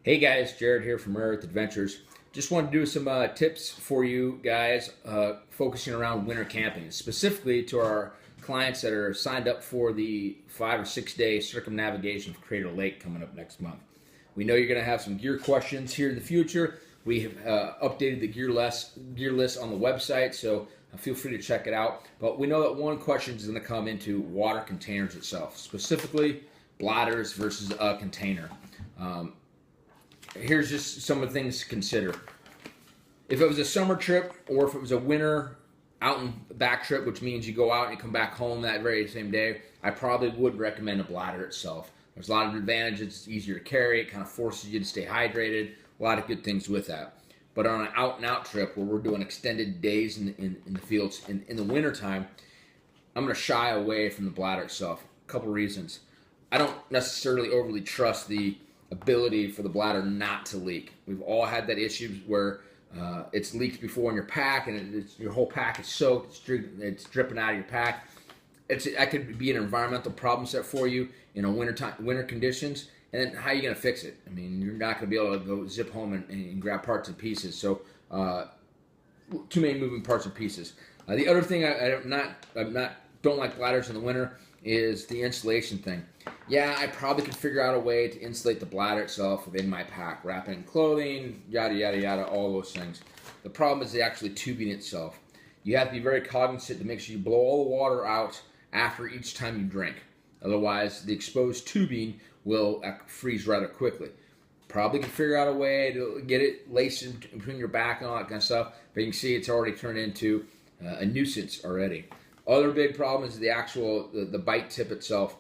Hey guys, Jared here from Rare Earth Adventures. Just wanted to do some tips for you guys focusing around winter camping, specifically to our clients that are signed up for the 5 or 6 day circumnavigation of Crater Lake coming up next month. We know you're going to have some gear questions here in the future. We have updated the gear list on the website, so feel free to check it out. But we know that one question is going to come into water containers itself, specifically bladders versus a container. Here's just some of the things to consider. If it was a summer trip or if it was a winter out and back trip, which means you go out and you come back home that very same day, I probably would recommend a bladder itself. There's a lot of advantages. It's easier to carry. It kind of forces you to stay hydrated. A lot of good things with that. But on an out and out trip where we're doing extended days in the fields in the wintertime, I'm going to shy away from the bladder itself. A couple reasons. I don't necessarily overly trust the ability for the bladder not to leak. We've all had that issue where it's leaked before in your pack, and your whole pack is soaked. It's dripping out of your pack. That could be an environmental problem set for you in a winter conditions. And then how are you going to fix it? I mean, you're not going to be able to go zip home and grab parts and pieces. So too many moving parts and pieces. The other thing don't like bladders in the winter is the insulation thing. Yeah, I probably could figure out a way to insulate the bladder itself within my pack, wrap it in clothing, yada, yada, yada, all those things. The problem is the actually tubing itself. You have to be very cognizant to make sure you blow all the water out after each time you drink. Otherwise, the exposed tubing will freeze rather quickly. Probably can figure out a way to get it laced in between your back and all that kind of stuff, but you can see it's already turned into a nuisance already. Other big problem is the bite tip itself.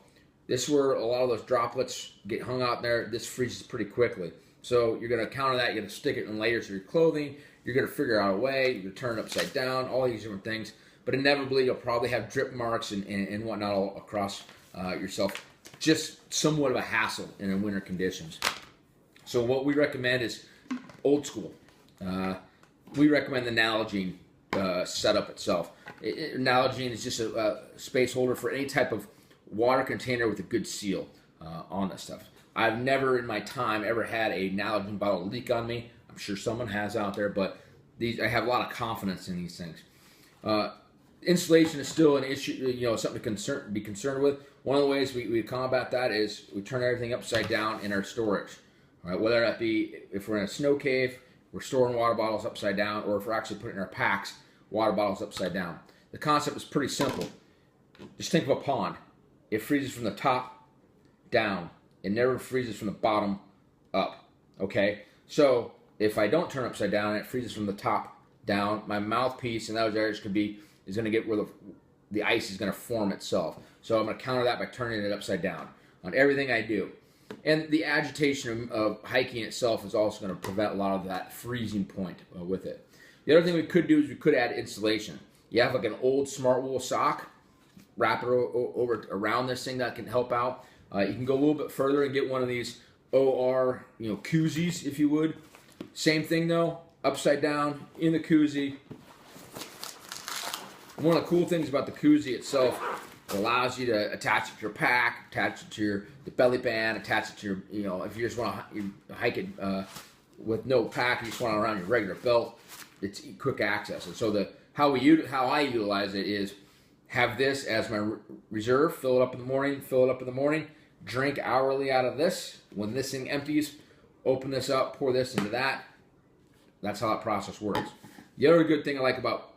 This is where a lot of those droplets get hung out there. This freezes pretty quickly. So you're going to counter that. You're going to stick it in layers of your clothing. You're going to figure out a way. You're going to turn it upside down, all these different things. But inevitably, you'll probably have drip marks and whatnot all across yourself. Just somewhat of a hassle in winter conditions. So what we recommend is old school. We recommend the Nalgene setup itself. Nalgene is just a space holder for any type of water container with a good seal on this stuff. I've never in my time ever had a Nalgene bottle leak on me. I'm sure someone has out there, but I have a lot of confidence in these things. Insulation is still an issue, something to be concerned with. One of the ways we combat that is we turn everything upside down in our storage. All right, whether that be if we're in a snow cave, we're storing water bottles upside down, or if we're actually putting in our packs water bottles upside down. The concept is pretty simple. Just think of a pond. It freezes from the top down. It never freezes from the bottom up. Okay? So if I don't turn upside down and it freezes from the top down, my mouthpiece and those areas is going to get where the ice is going to form itself. So I'm going to counter that by turning it upside down on everything I do. And the agitation of hiking itself is also going to prevent a lot of that freezing point with it. The other thing we could do is we could add insulation. You have like an old smart wool sock, wrap it over around this thing. That can help out. You can go a little bit further and get one of these OR koozies, if you would. Same thing though, upside down in the koozie. One of the cool things about the koozie itself, it allows you to attach it to your pack, attach it to the belly band, attach it to your, if you just want to hike it with no pack, you just want it around your regular belt, it's quick access. And so how I utilize it is have this as my reserve, fill it up in the morning, drink hourly out of this. When this thing empties, open this up, pour this into that. That's how that process works. The other good thing I like about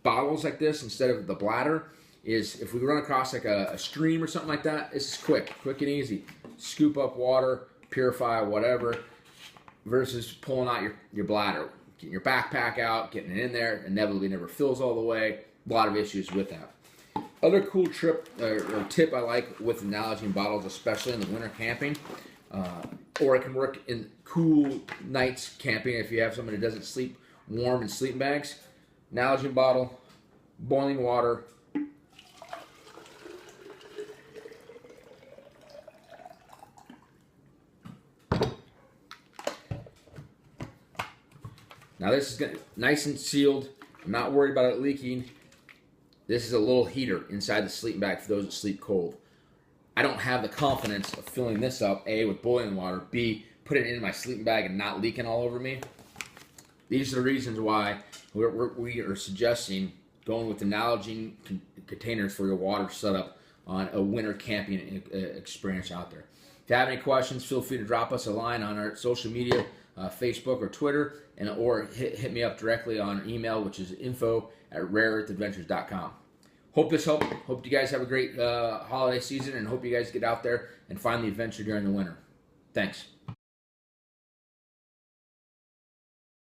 bottles like this instead of the bladder is if we run across like a stream or something like that, this is quick and easy. Scoop up water, purify, whatever, versus pulling out your bladder. Getting your backpack out, getting it in there, inevitably never fills all the way. A lot of issues with that. Other cool tip I like with the Nalgene bottles, especially in the winter camping, or it can work in cool nights camping if you have someone who doesn't sleep warm in sleeping bags. Nalgene bottle, boiling water. Now this is nice and sealed. I'm not worried about it leaking. This is a little heater inside the sleeping bag for those that sleep cold. I don't have the confidence of filling this up, A, with boiling water, B, put it in my sleeping bag and not leaking all over me. These are the reasons why we are suggesting going with the Nalgene containers for your water setup on a winter camping experience out there. If you have any questions, feel free to drop us a line on our social media, Facebook or Twitter, or hit me up directly on our email, which is info@rareearthadventures.com. Hope this helped. Hope you guys have a great holiday season, and hope you guys get out there and find the adventure during the winter. Thanks.